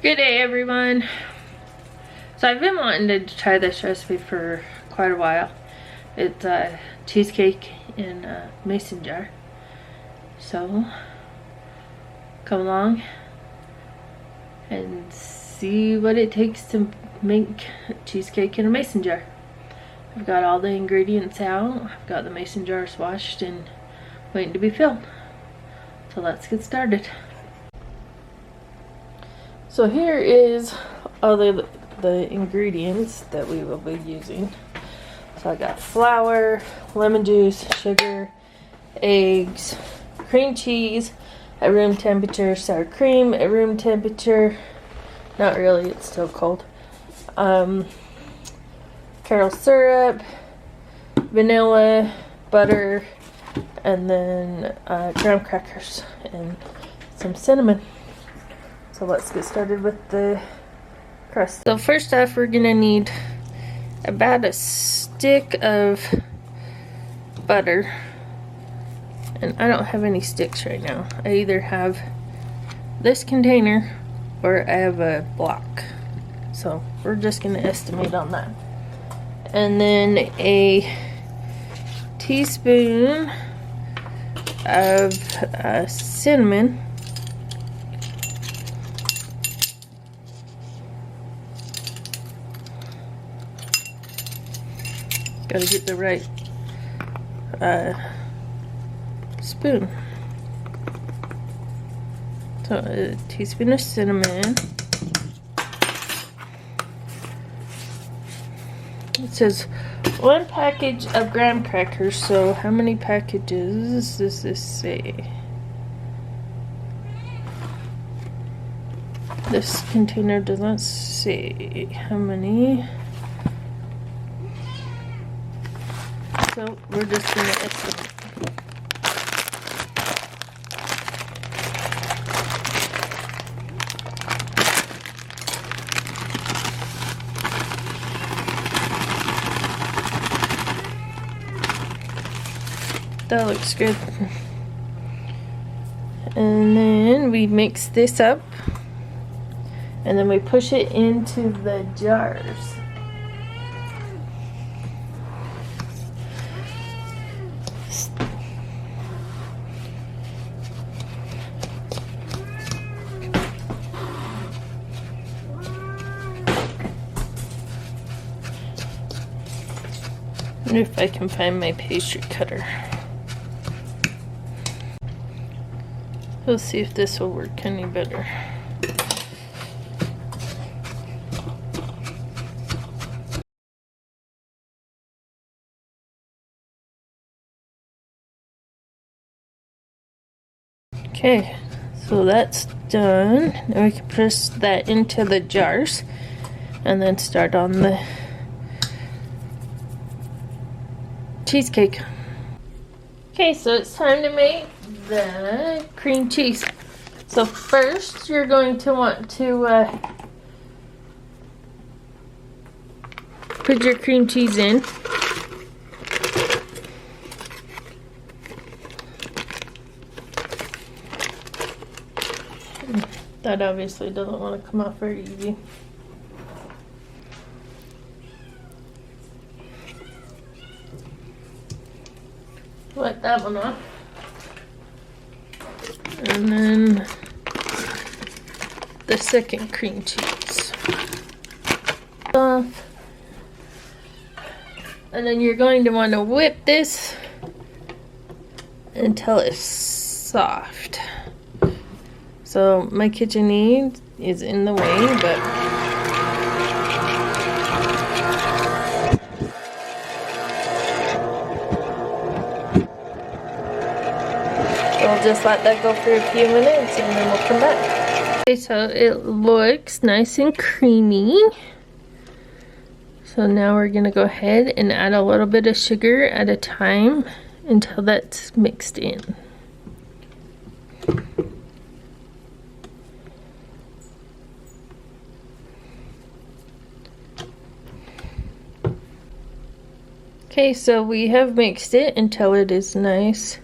Good day, everyone. So I've been wanting to try this recipe for quite a while. It's cheesecake in a mason jar. So come along and see what it takes to make cheesecake in a mason jar. I've got all the ingredients out. I've got the mason jars washed and waiting to be filled. So let's get started. So here is all the ingredients that we will be using. So I got flour, lemon juice, sugar, eggs, cream cheese at room temperature, sour cream at room temperature. Not really, it's still cold. Caramel syrup, vanilla, butter, and then graham crackers and some cinnamon. So let's get started with the crust. So first off, we're gonna need about a stick of butter. And I don't have any sticks right now. I either have this container or I have a block. So we're just gonna estimate on that. And then a teaspoon of cinnamon. Gotta get the right spoon. So a teaspoon of cinnamon. It says 1 package of graham crackers, so how many packages does this say? This container does not say how many. So we're just gonna estimate. That looks good. And then we mix this up, and then we push it into the jars. I wonder if I can find my pastry cutter. We'll see if this will work any better. Okay, so that's done. Now we can press that into the jars and then start on the cheesecake. Okay, so it's time to make the cream cheese. So first you're going to want to put your cream cheese in. That obviously doesn't want to come off very easy. Let that one off. And then the second cream cheese off. And then you're going to want to whip this until it's soft. So my KitchenAid is in the way, but we'll just let that go for a few minutes and then we'll come back. Okay, so it looks nice and creamy. So now we're gonna go ahead and add a little bit of sugar at a time until that's mixed in. Okay, so we have mixed it until it is nice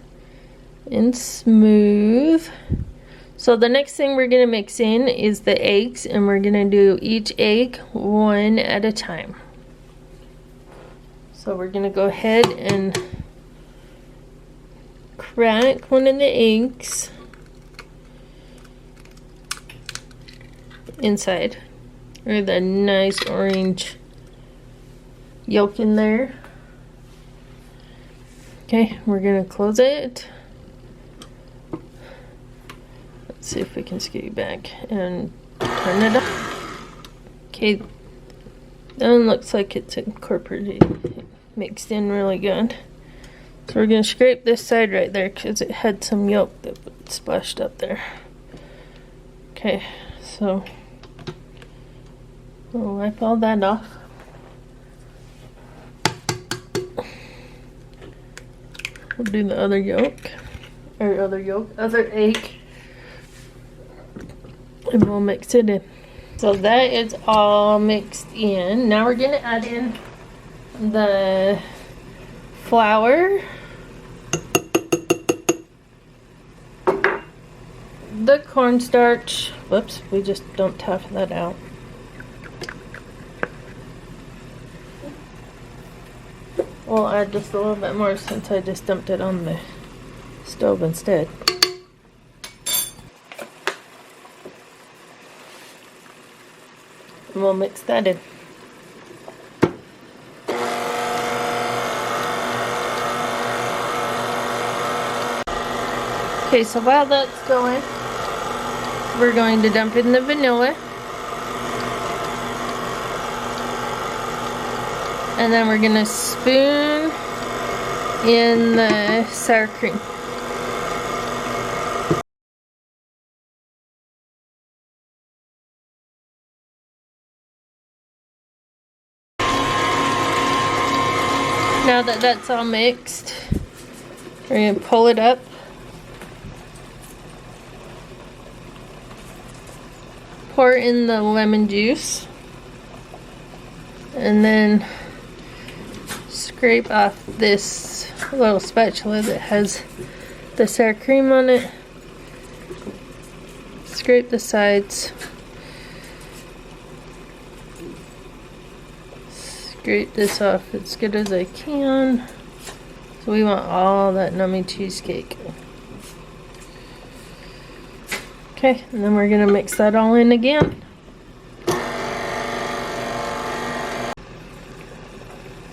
and smooth. So the next thing we're gonna mix in is the eggs, and we're gonna do each egg one at a time. So we're gonna go ahead and crack one of the eggs inside with a nice orange yolk in there. Okay, we're gonna close it. Let's see if we can scoot back and turn it up. Okay, that one looks like it's incorporated, mixed in really good. So we're gonna scrape this side right there because it had some yolk that splashed up there. Okay, so we'll wipe all that off. We'll do the other yolk, other egg, and we'll mix it in. So that is all mixed in. Now we're gonna add in the flour, the cornstarch. Whoops, we just dumped half of that out. We'll add just a little bit more since I just dumped it on the stove instead. And we'll mix that in. Okay, so while that's going, we're going to dump in the vanilla. And then we're gonna spoon in the sour cream. Now that that's all mixed, we're gonna pull it up. Pour in the lemon juice. And then scrape off this little spatula that has the sour cream on it. Scrape the sides. Scrape this off as good as I can. So we want all that nummy cheesecake. Okay, and then we're gonna mix that all in again.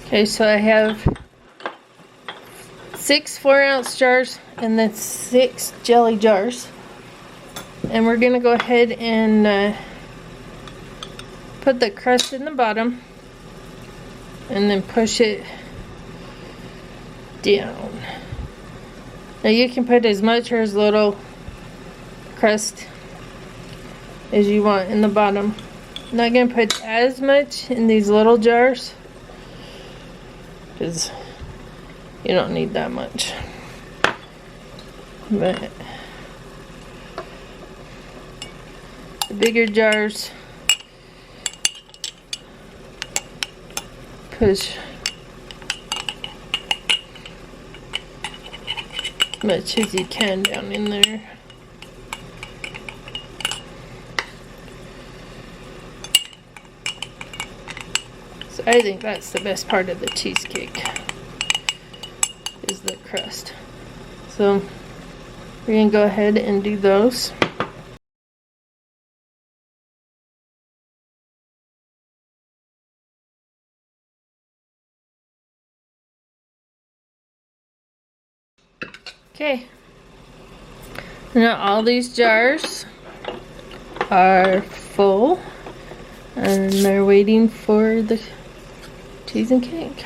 Okay, so I have 6 4-ounce jars and then 6 jelly jars. And we're gonna go ahead and put the crust in the bottom and then push it down. Now you can put as much or as little crust as you want in the bottom. I'm not gonna put as much in these little jars because you don't need that much. But the bigger jars, push as much as you can down in there. So I think that's the best part of the cheesecake, is the crust. So we're gonna go ahead and do those. Okay, now all these jars are full and they're waiting for the cheese and cake.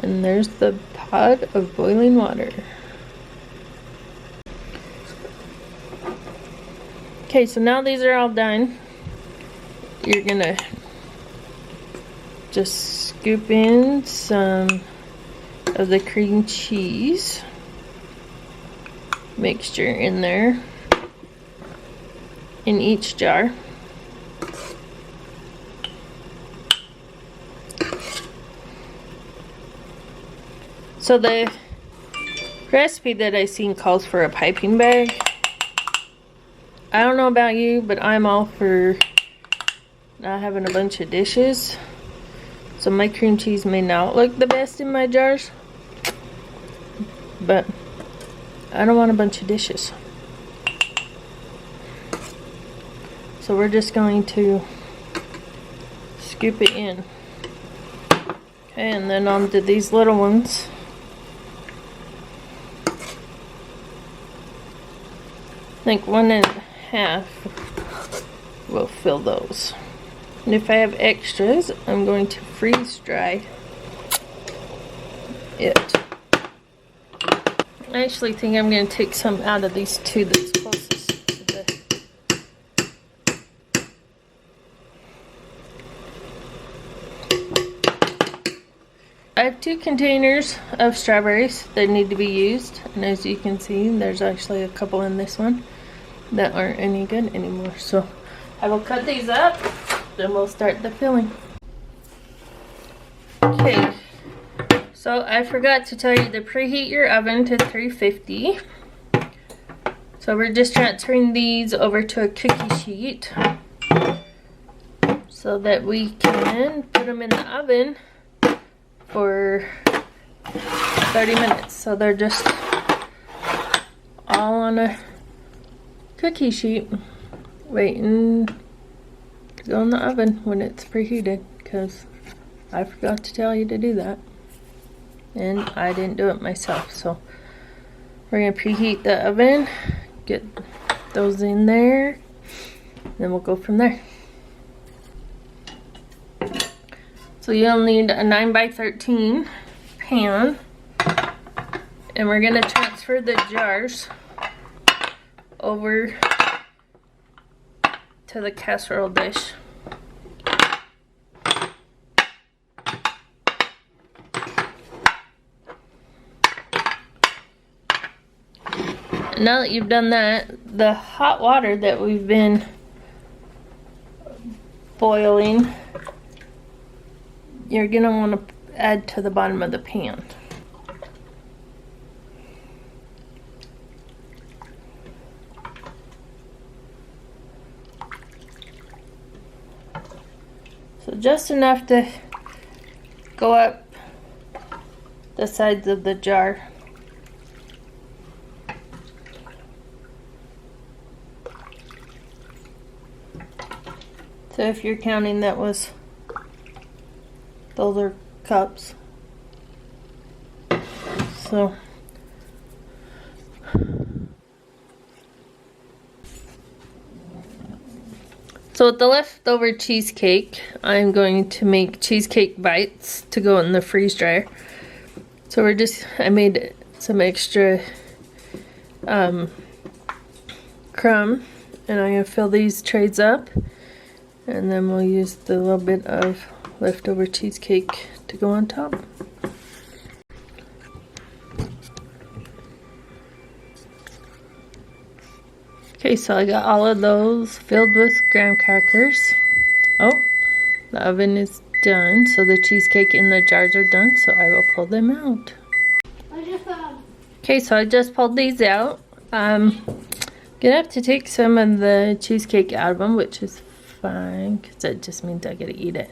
And there's the pot of boiling water. Okay, so now these are all done. You're gonna just scoop in some of the cream cheese mixture in there in each jar. So the recipe that I seen calls for a piping bag, I don't know about you, but I'm all for not having a bunch of dishes. So my cream cheese may not look the best in my jars, but I don't want a bunch of dishes. So we're just going to scoop it in. Okay, and then onto these little ones. I think 1.5 will fill those. And if I have extras, I'm going to freeze dry it. I actually think I'm going to take some out of these two that's closest to the... I have 2 containers of strawberries that need to be used. And as you can see, there's actually a couple in this one that aren't any good anymore. So I will cut these up. Then we'll start the filling. Okay, so I forgot to tell you to preheat your oven to 350. So we're just transferring these over to a cookie sheet so that we can put them in the oven for 30 minutes. So they're just all on a cookie sheet waiting to go in the oven when it's preheated, because I forgot to tell you to do that and I didn't do it myself. So we're going to preheat the oven, get those in there, then we'll go from there. So you'll need a 9x13 pan, and we're going to transfer the jars over to the casserole dish. Now that you've done that, the hot water that we've been boiling, you're gonna want to add to the bottom of the pan. So just enough to go up the sides of the jar. So if you're counting, those are cups. So with the leftover cheesecake, I'm going to make cheesecake bites to go in the freeze dryer. So I made some extra crumb, and I'm gonna fill these trays up, and then we'll use the little bit of leftover cheesecake to go on top. Okay, so I got all of those filled with graham crackers. Oh, the oven is done, so the cheesecake in the jars are done, so I will pull them out. Okay, so I just pulled these out. Gonna have to take some of the cheesecake out of them, which is fine, because that just means I gotta eat it.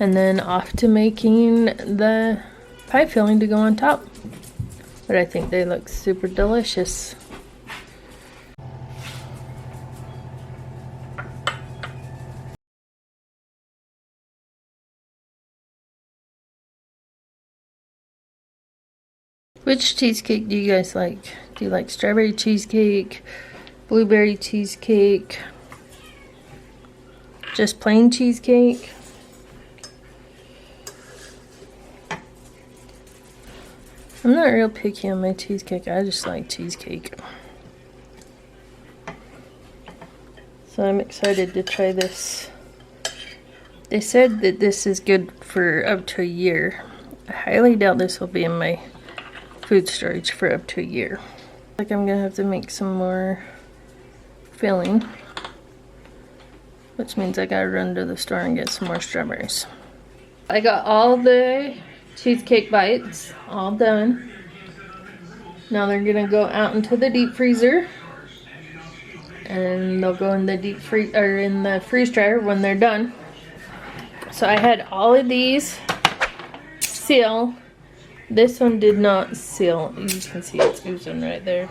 And then off to making the pie filling to go on top. But I think they look super delicious. Which cheesecake do you guys like? Do you like strawberry cheesecake, blueberry cheesecake, just plain cheesecake? I'm not real picky on my cheesecake. I just like cheesecake. So I'm excited to try this. They said that this is good for up to a year. I highly doubt this will be in my food storage for up to a year. Like I'm gonna have to make some more filling, which means I gotta run to the store and get some more strawberries. I got all the cheesecake bites all done. Now they're gonna go out into the deep freezer and they'll go in the deep freeze or in the freeze dryer when they're done. So I had all of these seal. This one did not seal. You can see it's oozing right there.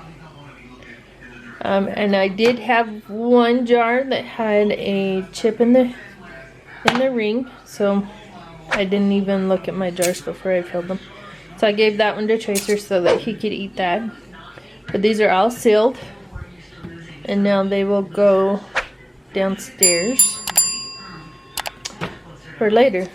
And I did have one jar that had a chip in the ring, so I didn't even look at my jars before I filled them. So I gave that one to Tracer so that he could eat that. But these are all sealed, and now they will go downstairs for later.